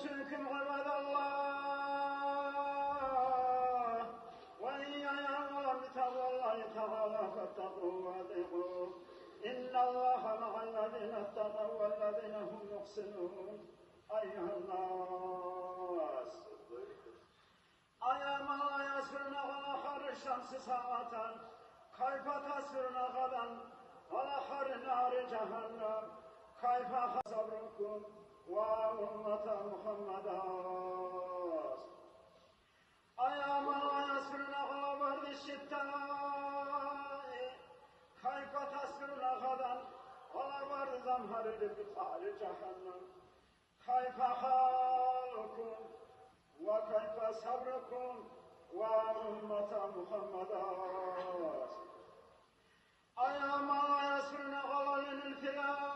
أوصيكم عباد الله وإياي أولا بتقوى الله تعالى فاتقوه وأطيعوه إن الله مع الذين اتقوا والذين هم محسنون. أيها الناس أيا من لا يسرن على حر الشمس ساعة كيف تسرن غدا على حر نار جهنم كيف صبركم وأمة محمد. أيا من لا يسرن على برد الشتاء كيف تسرن غدا على برد زمهرير بقاع جهنم كيف حالكم وكيف صبركم وأمة محمد. أيا من لا يسرن على الانفلات